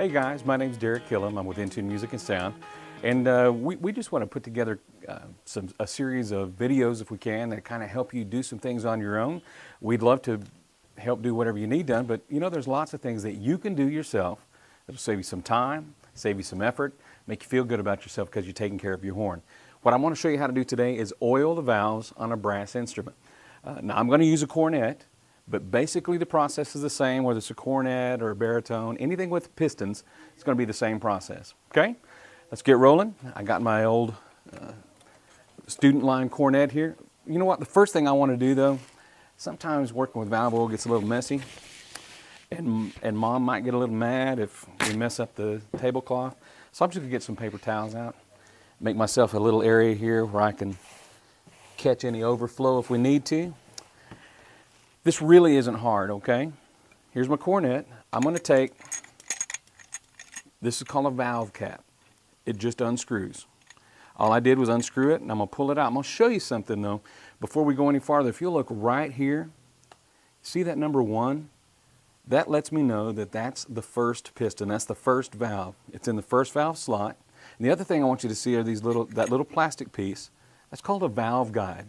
Hey guys, my name's Derek Killam. I'm with Intune Music and Sound, and we just want to put together a series of videos, if we can, that kind of help you do some things on your own. We'd love to help do whatever you need done, but you know, there's lots of things that you can do yourself that'll save you some time, save you some effort, make you feel good about yourself because you're taking care of your horn. What I want to show you how to do today is oil the valves on a brass instrument. Now I'm going to use a cornet, but basically the process is the same, whether it's a cornet or a baritone, anything with pistons, it's going to be the same process. Okay, let's get rolling. I got my old student line cornet here. You know what, the first thing I want to do though, sometimes working with valve oil gets a little messy, and mom might get a little mad if we mess up the tablecloth. So I'm just going to get some paper towels out, make myself a little area here where I can catch any overflow if we need to. This really isn't hard, okay? Here's my cornet. I'm going to take, this is called a valve cap. It just unscrews. All I did was unscrew it, and I'm going to pull it out. I'm going to show you something though before we go any farther. If you look right here, see that number 1? That lets me know that that's the first piston. That's the first valve. It's in the first valve slot. And the other thing I want you to see are that little plastic piece. That's called a valve guide.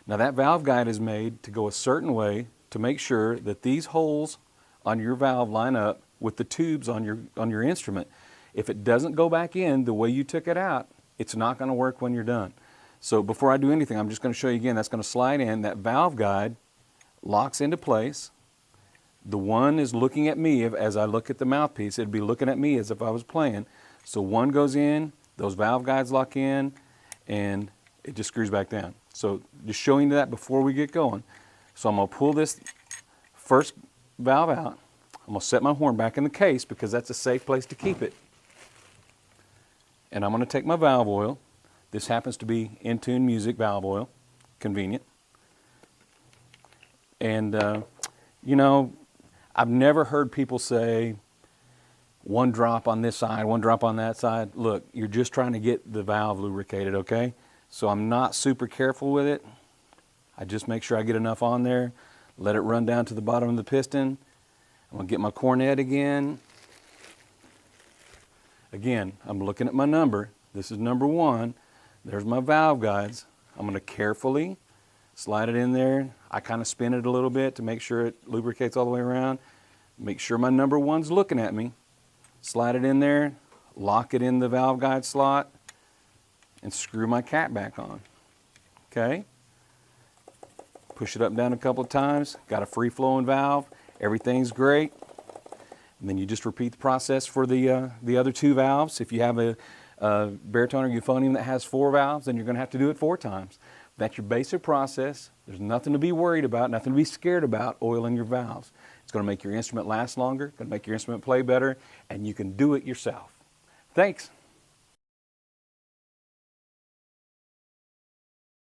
Now that valve guide is made to go a certain way to make sure that these holes on your valve line up with the tubes on your instrument. If it doesn't go back in the way you took it out, it's not going to work when you're done. So before I do anything, I'm just going to show you again. That's going to slide in. That valve guide locks into place. The one is looking at me as I look at the mouthpiece. It'd be looking at me as if I was playing. So one goes in, those valve guides lock in, and it just screws back down. So just showing you that before we get going. So I'm going to pull this first valve out. I'm going to set my horn back in the case because that's a safe place to keep it. And I'm going to take my valve oil. This happens to be Intune Music valve oil. Convenient. And, you know, I've never heard people say, 1 drop on this side, 1 drop on that side. Look, you're just trying to get the valve lubricated, okay? So I'm not super careful with it. I just make sure I get enough on there, let it run down to the bottom of the piston. I'm going to get my cornet again. Again, I'm looking at my number. This is number 1. There's my valve guides. I'm going to carefully slide it in there. I kind of spin it a little bit to make sure it lubricates all the way around. Make sure my number 1's looking at me. Slide it in there, lock it in the valve guide slot, and screw my cap back on. Okay? Push it up and down a couple of times. Got a free flowing valve. Everything's great. And then you just repeat the process for the other 2 valves. If you have a baritone or euphonium that has 4 valves, then you're going to have to do it 4 times. That's your basic process. There's nothing to be worried about, nothing to be scared about oiling your valves. It's going to make your instrument last longer, going to make your instrument play better, and you can do it yourself. Thanks.